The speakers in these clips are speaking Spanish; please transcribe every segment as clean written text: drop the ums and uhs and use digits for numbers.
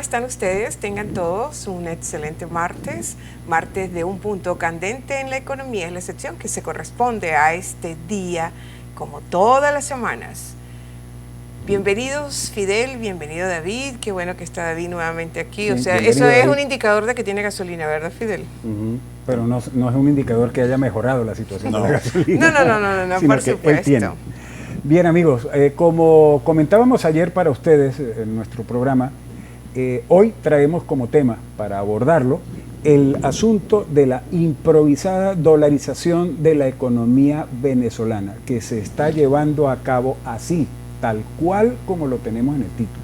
están ustedes? Tengan todos un excelente martes, martes de un punto candente en la economía, es la sección que se corresponde a este día, como todas las semanas. Bienvenidos Fidel, bienvenido David, qué bueno que está David nuevamente aquí, Sí, o sea, eso es David. Un indicador de que tiene gasolina, ¿verdad Fidel? Pero no es un indicador que haya mejorado la situación de la gasolina. No, por supuesto. Bien amigos, como comentábamos ayer para ustedes en nuestro programa, hoy traemos como tema para abordarlo el asunto de la improvisada dolarización de la economía venezolana que se está llevando a cabo así, tal cual como lo tenemos en el título,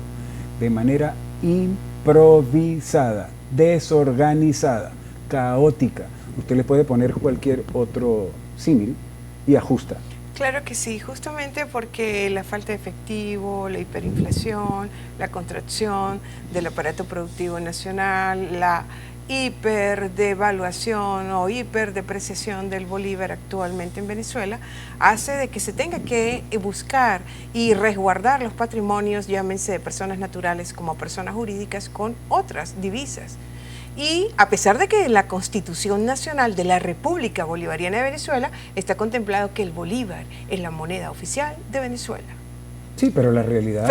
de manera improvisada, desorganizada, caótica. Usted le puede poner cualquier otro símil y ajusta. Claro que sí, justamente porque la falta de efectivo, la hiperinflación, la contracción del aparato productivo nacional, la hiperdevaluación o hiperdepreciación del bolívar actualmente en Venezuela, hace de que se tenga que buscar y resguardar los patrimonios, llámense de personas naturales como personas jurídicas, con otras divisas. Y a pesar de que la Constitución Nacional de la República Bolivariana de Venezuela está contemplado que el bolívar es la moneda oficial de Venezuela. Sí, pero la realidad es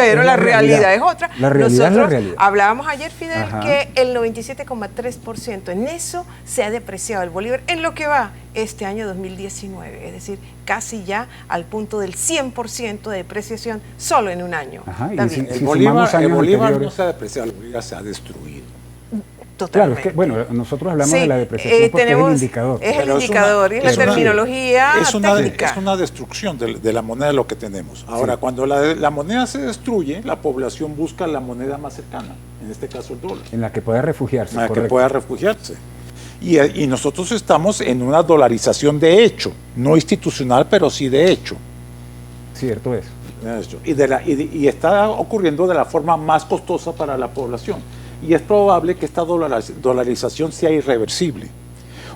otra. La realidad es la realidad. Hablábamos ayer, Fidel, que el 97,3% en eso se ha depreciado el bolívar en lo que va este año 2019, es decir, casi ya al punto del 100% de depreciación solo en un año. El bolívar no se ha depreciado, el bolívar se ha destruido. Totalmente. Claro, es que, bueno, nosotros hablamos de la depreciación porque es el indicador. Es el indicador, es la terminología técnica. Es una destrucción de la moneda lo que tenemos. Ahora, cuando la moneda se destruye, la población busca la moneda más cercana, en este caso el dólar. En la que pueda refugiarse. En la que pueda refugiarse. Y nosotros estamos en una dolarización de hecho, no institucional, pero sí de hecho. Cierto es. Y está ocurriendo de la forma más costosa para la población. Y es probable que esta dolarización sea irreversible.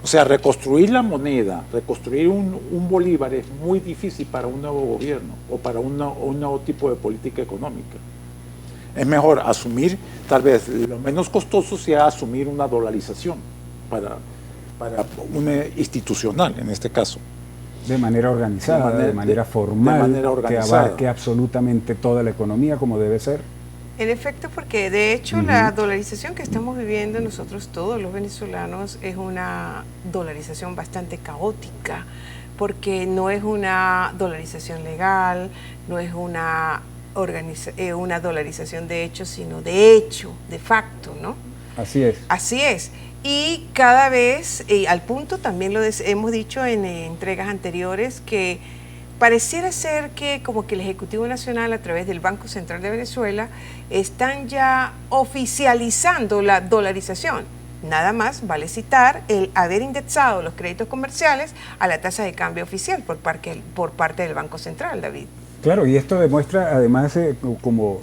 O sea, reconstruir la moneda, reconstruir un bolívar es muy difícil para un nuevo gobierno o para un nuevo tipo de política económica. Es mejor asumir, tal vez lo menos costoso sea asumir una dolarización para una institucional en este caso. De manera organizada, de manera formal, que abarque absolutamente toda la economía como debe ser. En efecto, porque de hecho la dolarización que estamos viviendo nosotros todos los venezolanos es una dolarización bastante caótica, porque no es una dolarización legal, no es una dolarización de hecho, sino de hecho, de facto, ¿no? Así es. Así es. Y cada vez, al punto también lo hemos dicho en entregas anteriores, que pareciera ser que como que el Ejecutivo Nacional a través del Banco Central de Venezuela están ya oficializando la dolarización. Nada más vale citar el haber indexado los créditos comerciales a la tasa de cambio oficial por parte del Banco Central, David. Claro, y esto demuestra además, como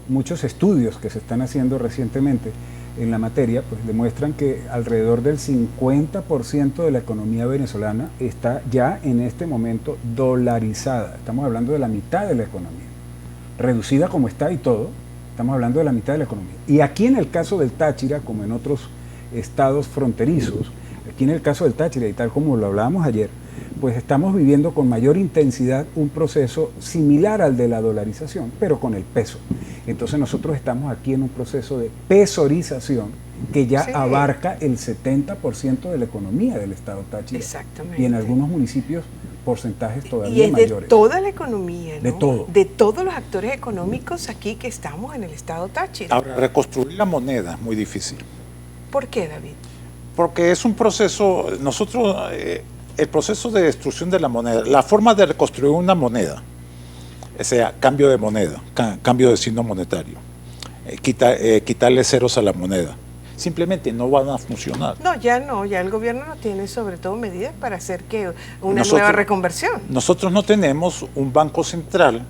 muchos estudios que se están haciendo recientemente en la materia, pues demuestran que alrededor del 50% de la economía venezolana está ya en este momento dolarizada. Estamos hablando de la mitad de la economía. Reducida como está y todo, estamos hablando de la mitad de la economía. Y aquí en el caso del Táchira, como en otros estados fronterizos, aquí en el caso del Táchira y tal como lo hablábamos ayer, pues estamos viviendo con mayor intensidad un proceso similar al de la dolarización, pero con el peso. Entonces nosotros estamos aquí en un proceso de pesorización que ya abarca el 70% de la economía del estado Táchira. Exactamente. Y en algunos municipios porcentajes todavía mayores. Y de toda la economía, ¿no? De todo. De todos los actores económicos aquí que estamos en el estado Táchira. Ahora, reconstruir la moneda es muy difícil. ¿Por qué, David? Porque es un proceso, el proceso de destrucción de la moneda, la forma de reconstruir una moneda, o sea, cambio de moneda, cambio de signo monetario, quitarle ceros a la moneda, simplemente no van a funcionar. No, ya el gobierno no tiene sobre todo medidas para hacer que nueva reconversión. Nosotros no tenemos un banco central,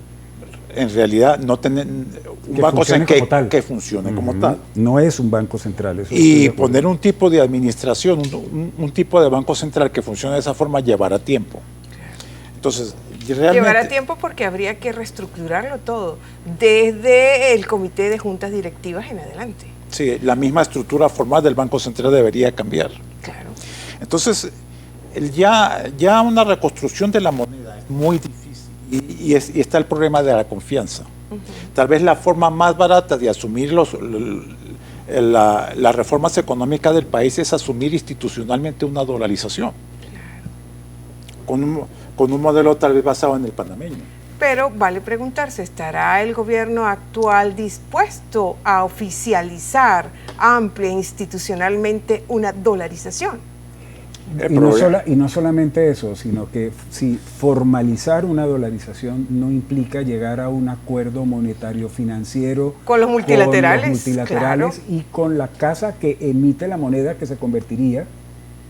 en realidad no tenemos un banco central que funcione como tal. No es un banco central. Eso y poner un tipo de administración, un tipo de banco central que funcione de esa forma llevará tiempo. Entonces, realmente llevará tiempo porque habría que reestructurarlo todo, desde el comité de juntas directivas en adelante. Sí, la misma estructura formal del Banco Central debería cambiar. Claro. Entonces, ya una reconstrucción de la moneda es muy difícil y está el problema de la confianza. Tal vez la forma más barata de asumir las reformas económicas del país es asumir institucionalmente una dolarización, con un modelo tal vez basado en el panameño. Pero vale preguntarse, ¿estará el gobierno actual dispuesto a oficializar amplia institucionalmente una dolarización? Y no solamente eso, sino que si formalizar una dolarización no implica llegar a un acuerdo monetario financiero con los multilaterales, claro, y con la casa que emite la moneda que se convertiría,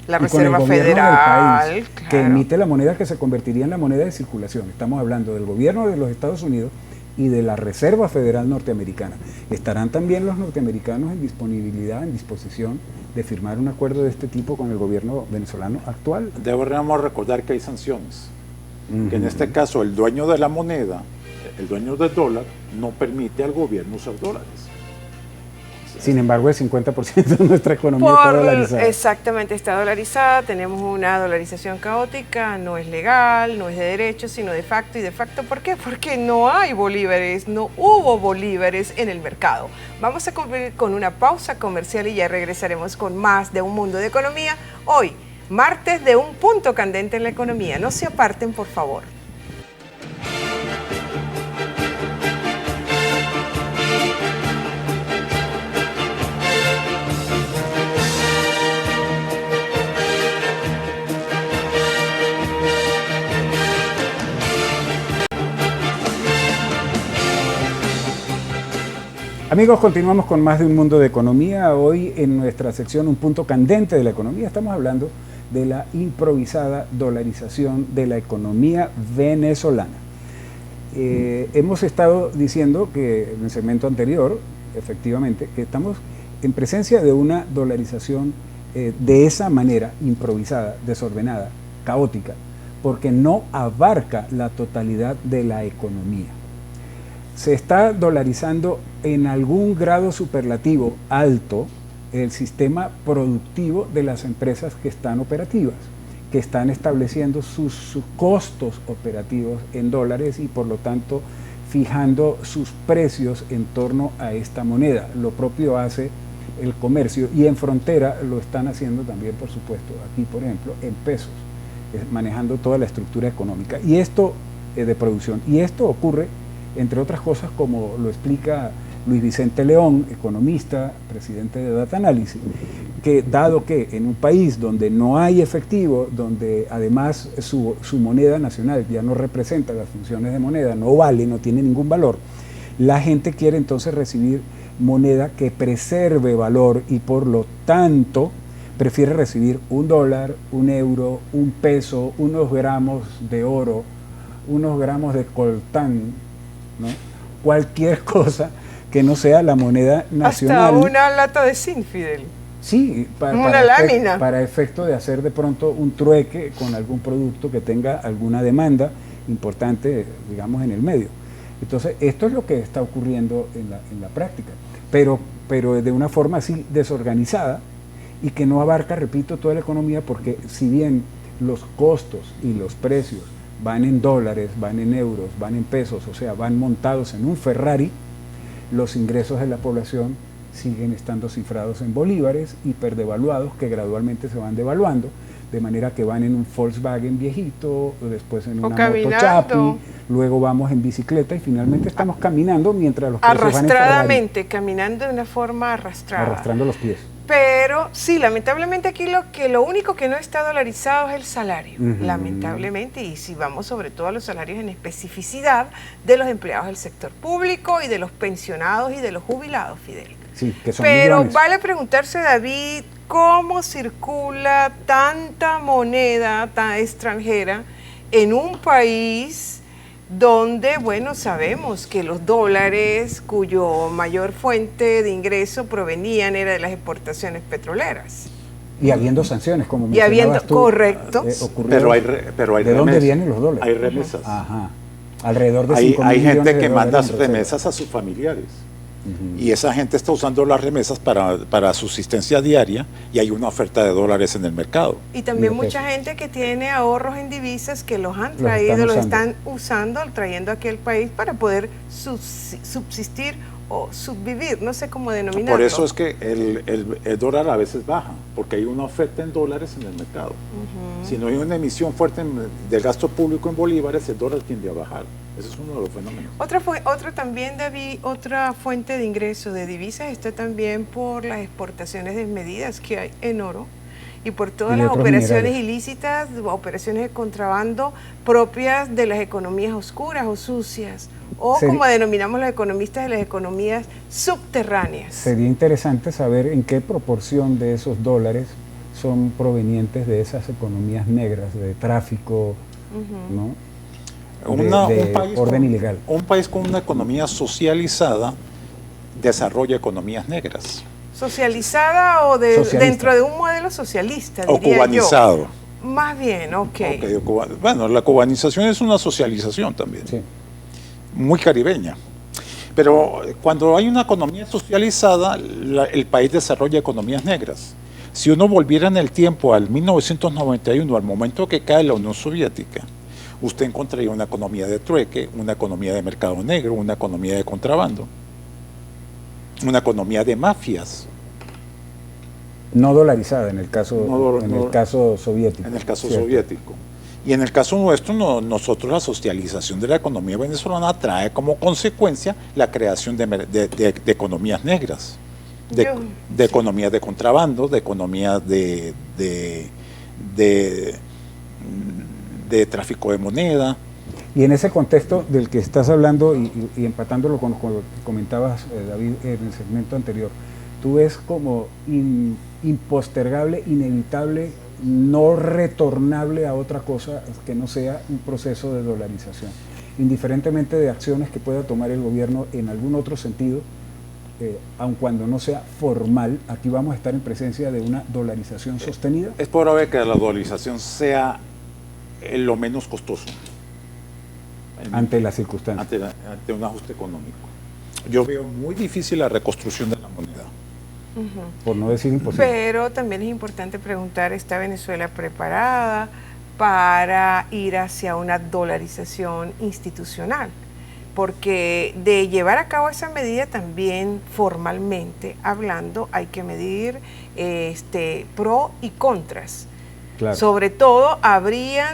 la Reserva Federal del país, claro, que emite la moneda que se convertiría en la moneda de circulación. Estamos hablando del gobierno de los Estados Unidos y de la Reserva Federal norteamericana. ¿Estarán también los norteamericanos en disponibilidad, en disposición de firmar un acuerdo de este tipo con el gobierno venezolano actual? Deberíamos recordar que hay sanciones, que en este caso el dueño de la moneda, el dueño del dólar, no permite al gobierno usar dólares. Sin embargo, el 50% de nuestra economía está dolarizada. Exactamente, está dolarizada, tenemos una dolarización caótica, no es legal, no es de derecho, sino de facto. ¿Y de facto por qué? Porque no hay bolívares, no hubo bolívares en el mercado. Vamos a cumplir con una pausa comercial y ya regresaremos con más de Un Mundo de Economía. Hoy, martes de Un Punto Candente en la Economía. No se aparten, por favor. Amigos, continuamos con más de Un Mundo de Economía. Hoy en nuestra sección Un Punto Candente de la Economía estamos hablando de la improvisada dolarización de la economía venezolana. Hemos estado diciendo que en el segmento anterior, efectivamente, que estamos en presencia de una dolarización de esa manera, improvisada, desordenada, caótica, porque no abarca la totalidad de la economía. Se está dolarizando en algún grado superlativo alto el sistema productivo de las empresas que están operativas, que están estableciendo sus costos operativos en dólares y por lo tanto fijando sus precios en torno a esta moneda. Lo propio hace el comercio y en frontera lo están haciendo también, por supuesto, aquí por ejemplo, en pesos, manejando toda la estructura económica y esto de producción. Y esto ocurre entre otras cosas, como lo explica Luis Vicente León, economista, presidente de Data Analysis, que dado que en un país donde no hay efectivo, donde además su moneda nacional ya no representa las funciones de moneda, no vale, no tiene ningún valor, la gente quiere entonces recibir moneda que preserve valor y por lo tanto prefiere recibir un dólar, un euro, un peso, unos gramos de oro, unos gramos de coltán, ¿no? Cualquier cosa que no sea la moneda nacional. Hasta una lata de zinc, Fidel. Sí, una lámina. Para efecto de hacer de pronto un trueque con algún producto que tenga alguna demanda importante, digamos, en el medio. Entonces, esto es lo que está ocurriendo en la práctica, pero de una forma así desorganizada y que no abarca, repito, toda la economía, porque si bien los costos y los precios van en dólares, van en euros, van en pesos, o sea, van montados en un Ferrari, los ingresos de la población siguen estando cifrados en bolívares hiperdevaluados que gradualmente se van devaluando, de manera que van en un Volkswagen viejito, después en una moto Chapi, luego vamos en bicicleta y finalmente estamos caminando mientras los precios van en Ferrari. Arrastradamente, caminando de una forma arrastrada. Arrastrando los pies. Pero sí, lamentablemente aquí lo único que no está dolarizado es el salario, lamentablemente, y si vamos sobre todo a los salarios en especificidad de los empleados del sector público y de los pensionados y de los jubilados, Fidel. Sí, que son Pero millones. vale preguntarse, David, ¿cómo circula tanta moneda tan extranjera en un país donde, bueno, sabemos que los dólares cuyo mayor fuente de ingreso provenían era de las exportaciones petroleras? Y habiendo sanciones, como y habiendo, tú, correcto. Pero hay ¿De dónde vienen los dólares? Hay remesas. Ajá. Alrededor de 5.000 hay millones gente de que manda dólares en remesas a sus familiares. Y esa gente está usando las remesas para subsistencia diaria y hay una oferta de dólares en el mercado. Y también Y mucha gente que tiene ahorros en divisas que los han Los traído, están los usando. están usando, trayendo aquí al país para poder subsistir o subvivir, no sé cómo denominarlo. Por eso es que el dólar a veces baja, porque hay una oferta en dólares en el mercado. Si no hay una emisión fuerte del gasto público en bolívares, el dólar tiende a bajar. Ese es uno de los fenómenos. Otra también, David, otra fuente de ingreso de divisas está también por las exportaciones desmedidas que hay en oro y por todas Y las otros operaciones minerales. ilícitas, operaciones de contrabando propias de las economías oscuras o sucias, o como denominamos los economistas, de las economías subterráneas. Sería interesante saber en qué proporción de esos dólares son provenientes de esas economías negras, de tráfico, ¿no? De orden ilegal. Un país con una economía socializada desarrolla economías negras. ¿Socializada o Socialista. dentro de un modelo socialista, O diría cubanizado. yo? Más bien, ok. Bueno, la cubanización es una socialización también, Sí. muy caribeña. Pero cuando hay una economía socializada, el país desarrolla economías negras. Si uno volviera en el tiempo al 1991, al momento que cae la Unión Soviética, usted encontraría una economía de trueque, una economía de mercado negro, una economía de contrabando, una economía de mafias. No dolarizada en el caso, No, el caso soviético. En el caso ¿cierto? soviético. Y en el caso nuestro, nosotros la socialización de la economía venezolana trae como consecuencia la creación de economías negras, de economías de contrabando, de economías de tráfico de moneda. Y en ese contexto del que estás hablando y empatándolo con lo que comentabas, David, en el segmento anterior, tú ves como impostergable, inevitable, no retornable a otra cosa que no sea un proceso de dolarización, indiferentemente de acciones que pueda tomar el gobierno en algún otro sentido, aun cuando no sea formal. Aquí vamos a estar en presencia de una dolarización sostenida. Es probable que la dolarización sea lo menos costoso ante las circunstancias. ante un ajuste económico. Yo veo muy difícil la reconstrucción de la moneda. Por no decir imposible. Pero también es importante preguntar, ¿está Venezuela preparada para ir hacia una dolarización institucional? Porque de llevar a cabo esa medida también formalmente hablando hay que medir pro y contras. Claro. Sobre todo habría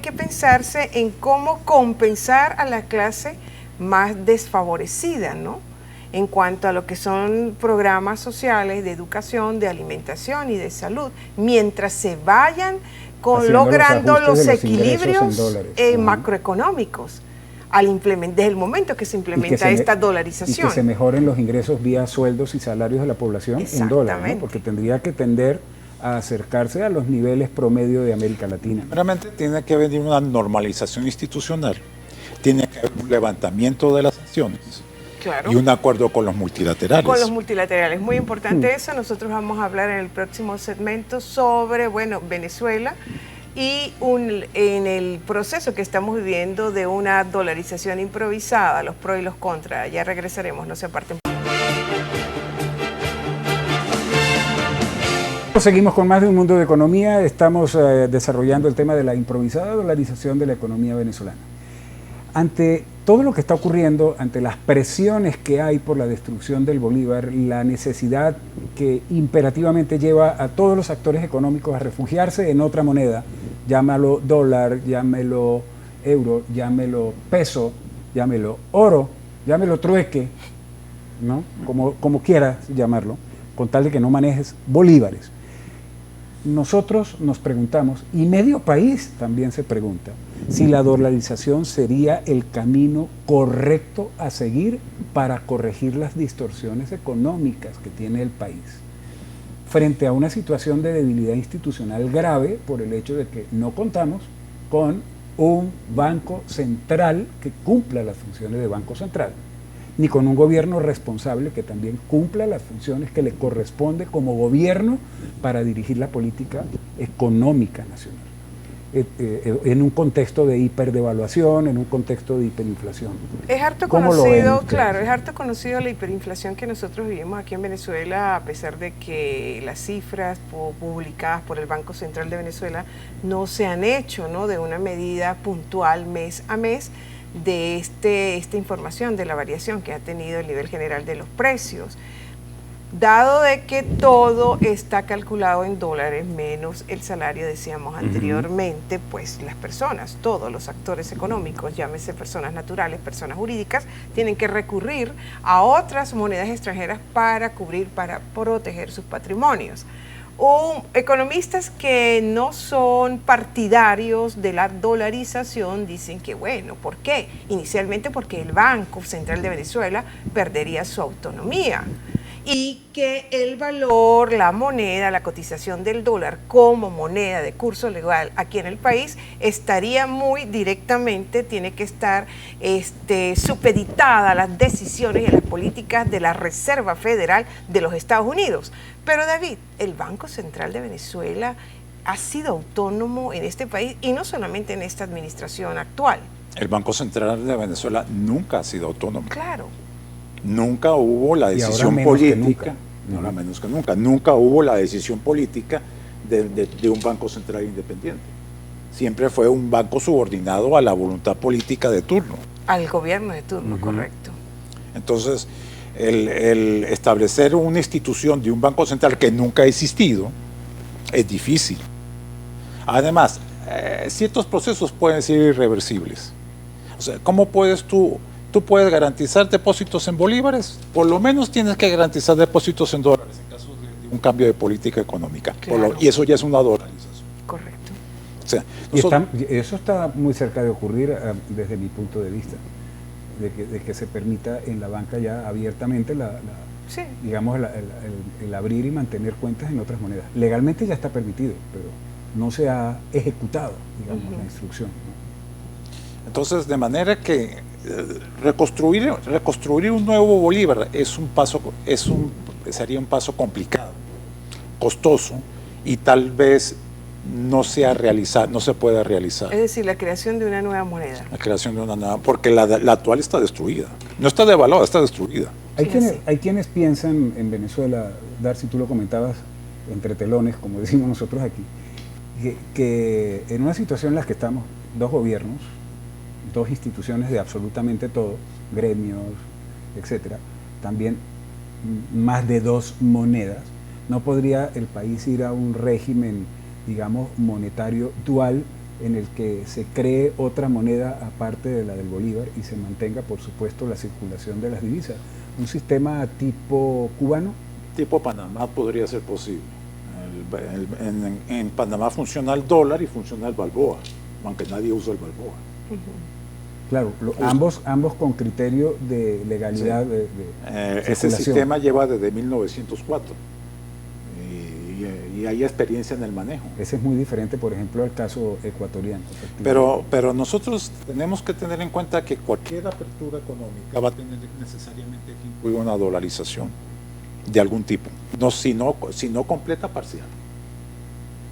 que pensarse en cómo compensar a la clase más desfavorecida, ¿no? En cuanto a lo que son programas sociales de educación, de alimentación y de salud, mientras se vayan logrando los equilibrios macroeconómicos desde el momento que se implementa esta dolarización. Y que se mejoren los ingresos vía sueldos y salarios de la población en dólares, ¿no? Porque tendría que tender a acercarse a los niveles promedio de América Latina. Realmente tiene que venir una normalización institucional, tiene que haber un levantamiento de las sanciones. Claro. Y un acuerdo con los multilaterales. Con los multilaterales, muy importante eso. Nosotros vamos a hablar en el próximo segmento sobre, Venezuela y en el proceso que estamos viviendo de una dolarización improvisada, los pros y los contras. Ya regresaremos, no se aparten. Seguimos con más de Un Mundo de Economía. Estamos desarrollando el tema de la improvisada dolarización de la economía venezolana. Ante todo lo que está ocurriendo, ante las presiones que hay por la destrucción del bolívar, la necesidad que imperativamente lleva a todos los actores económicos a refugiarse en otra moneda, llámalo dólar, llámelo euro, llámelo peso, llámelo oro, llámelo trueque, ¿no? Como quieras llamarlo, con tal de que no manejes bolívares. Nosotros nos preguntamos, y medio país también se pregunta, si la dolarización sería el camino correcto a seguir para corregir las distorsiones económicas que tiene el país, frente a una situación de debilidad institucional grave por el hecho de que no contamos con un banco central que cumpla las funciones de banco central, ni con un gobierno responsable que también cumpla las funciones que le corresponde como gobierno para dirigir la política económica nacional. en un contexto de hiperdevaluación, en un contexto de hiperinflación. Es harto ¿Cómo lo ven conocido, ustedes? claro, es harto conocido la hiperinflación que nosotros vivimos aquí en Venezuela, a pesar de que las cifras publicadas por el Banco Central de Venezuela no se han hecho, ¿no?, de una medida puntual mes a mes de esta información de la variación que ha tenido el nivel general de los precios. Dado de que todo está calculado en dólares menos el salario, decíamos anteriormente, pues las personas, todos los actores económicos, llámese personas naturales, personas jurídicas, tienen que recurrir a otras monedas extranjeras para cubrir, para proteger sus patrimonios. Economistas que no son partidarios de la dolarización dicen que, bueno, ¿por qué? Inicialmente porque el Banco Central de Venezuela perdería su autonomía y que el valor, la moneda, la cotización del dólar como moneda de curso legal aquí en el país estaría muy directamente, tiene que estar supeditada a las decisiones y a las políticas de la Reserva Federal de los Estados Unidos. Pero David, el Banco Central de Venezuela ha sido autónomo en este país y no solamente en esta administración actual. El Banco Central de Venezuela nunca ha sido autónomo. Claro. Nunca hubo la decisión política, no menos que nunca, nunca hubo la decisión política de un Banco Central independiente. Siempre fue un banco subordinado a la voluntad política de turno. Al gobierno de turno, correcto. Entonces, el establecer una institución de un Banco Central que nunca ha existido es difícil. Además, ciertos procesos pueden ser irreversibles. O sea, ¿cómo puedes tú puedes garantizar depósitos en bolívares? Por lo menos tienes que garantizar depósitos en dólares en caso de un cambio de política económica. Claro. Y eso ya es una dolarización. Correcto. O sea, eso está muy cerca de ocurrir desde mi punto de vista, de que se permita en la banca ya abiertamente sí, digamos, el abrir y mantener cuentas en otras monedas. Legalmente ya está permitido, pero no se ha ejecutado, digamos, la instrucción, ¿no? Entonces, de manera que reconstruir un nuevo Bolívar sería un paso complicado, costoso, y tal vez no se pueda realizar. Es decir, la creación de una nueva moneda. La creación de una nueva, porque la actual está destruida. No está devaluada, está destruida. Hay quienes piensan en Venezuela, Darcy, tú lo comentabas entre telones, como decimos nosotros aquí, que en una situación en la que estamos, dos gobiernos, dos instituciones de absolutamente todo, gremios, etcétera, también más de dos monedas, ¿no podría el país ir a un régimen, digamos, monetario dual en el que se cree otra moneda aparte de la del bolívar y se mantenga, por supuesto, la circulación de las divisas? ¿Un sistema tipo cubano? Tipo Panamá podría ser posible. En Panamá funciona el dólar y funciona el balboa, aunque nadie usa el balboa. Claro, ambos con criterio de legalidad. Sí. Ese sistema lleva desde 1904 y hay experiencia en el manejo. Ese es muy diferente, por ejemplo, al caso ecuatoriano. Pero nosotros tenemos que tener en cuenta que cualquier apertura económica va a tener necesariamente que incluir una dolarización de algún tipo, si no completa, parcial.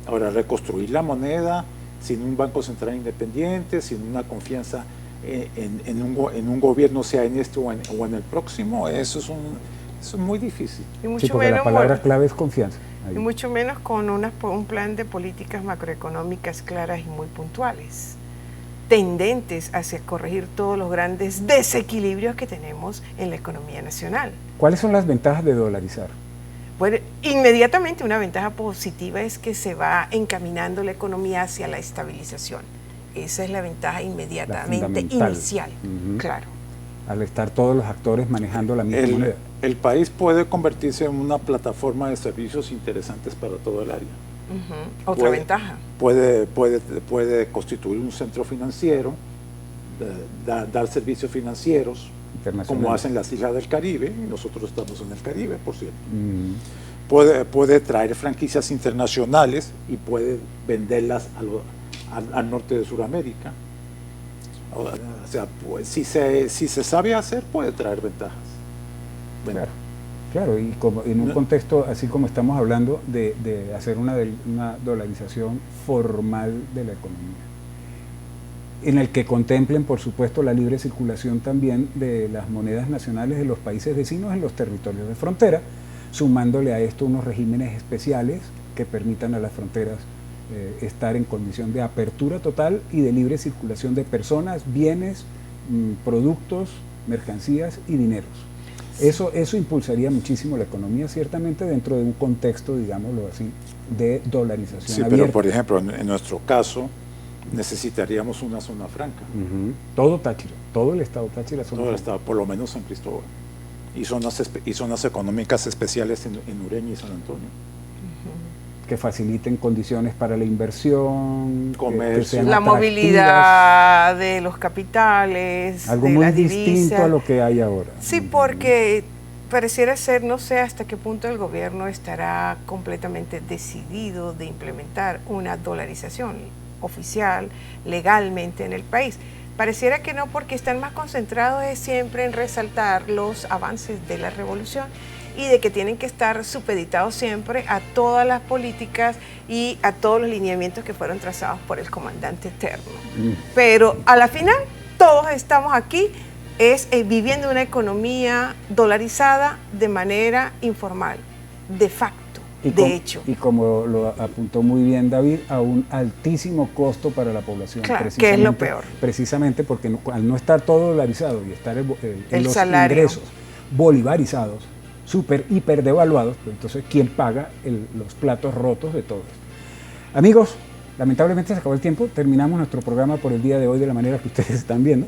Ahora, reconstruir la moneda sin un Banco Central independiente, sin una confianza en un gobierno, sea en este o en el próximo, eso es muy difícil. Y mucho sí, porque menos, la palabra clave es confianza. Y mucho menos con un plan de políticas macroeconómicas claras y muy puntuales, tendentes hacia corregir todos los grandes desequilibrios que tenemos en la economía nacional. ¿Cuáles son las ventajas de dolarizar? Bueno, inmediatamente una ventaja positiva es que se va encaminando la economía hacia la estabilización. Esa es la ventaja inmediatamente inicial, claro. Al estar todos los actores manejando la misma moneda. El país puede convertirse en una plataforma de servicios interesantes para todo el área. Otra ventaja. Puede constituir un centro financiero, dar servicios financieros, como hacen las islas del Caribe, y nosotros estamos en el Caribe, por cierto. Puede traer franquicias internacionales y puede venderlas al norte de Sudamérica. O sea, pues, si se sabe hacer, puede traer ventajas. Claro. Claro, y como en un contexto así como estamos hablando de hacer una dolarización formal de la economía, en el que contemplen, por supuesto, la libre circulación también de las monedas nacionales de los países vecinos en los territorios de frontera, sumándole a esto unos regímenes especiales que permitan a las fronteras estar en condición de apertura total y de libre circulación de personas, bienes, productos, mercancías y dineros. Eso impulsaría muchísimo la economía, ciertamente dentro de un contexto, digámoslo así, de dolarización Sí, abierta. pero por ejemplo, en nuestro caso, necesitaríamos una zona franca. Todo Táchira, todo el estado Táchira. Todo el estado, por lo menos en Cristóbal. Y zonas económicas especiales en Ureña y San Antonio. Que faciliten condiciones para la inversión, comercio, la movilidad de los capitales, algo de muy la distinto divisa. a lo que hay ahora. Sí, porque pareciera ser, no sé hasta qué punto el gobierno estará completamente decidido de implementar una dolarización oficial, legalmente en el país. Pareciera que no, porque están más concentrados siempre en resaltar los avances de la revolución y de que tienen que estar supeditados siempre a todas las políticas y a todos los lineamientos que fueron trazados por el comandante eterno. Pero a la final, todos estamos aquí viviendo una economía dolarizada de manera informal, de facto, de hecho. Y como lo apuntó muy bien David, a un altísimo costo para la población. Claro, que es lo peor. Precisamente porque al no estar todo dolarizado y estar en los salario, ingresos bolivarizados, súper, hiper devaluados, pues entonces, ¿quién paga los platos rotos de todo esto? Amigos, lamentablemente se acabó el tiempo, terminamos nuestro programa por el día de hoy de la manera que ustedes están viendo,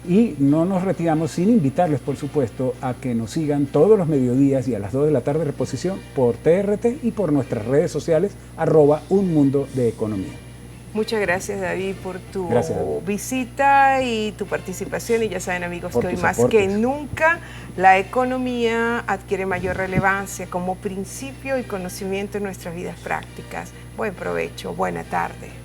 y no nos retiramos sin invitarles, por supuesto, a que nos sigan todos los mediodías y a las 2 de la tarde reposición por TRT y por nuestras redes sociales, @unmundodeeconomía. Muchas gracias, David, por tu visita y tu participación. Y ya saben, amigos, que hoy más que nunca la economía adquiere mayor relevancia como principio y conocimiento en nuestras vidas prácticas. Buen provecho, buena tarde.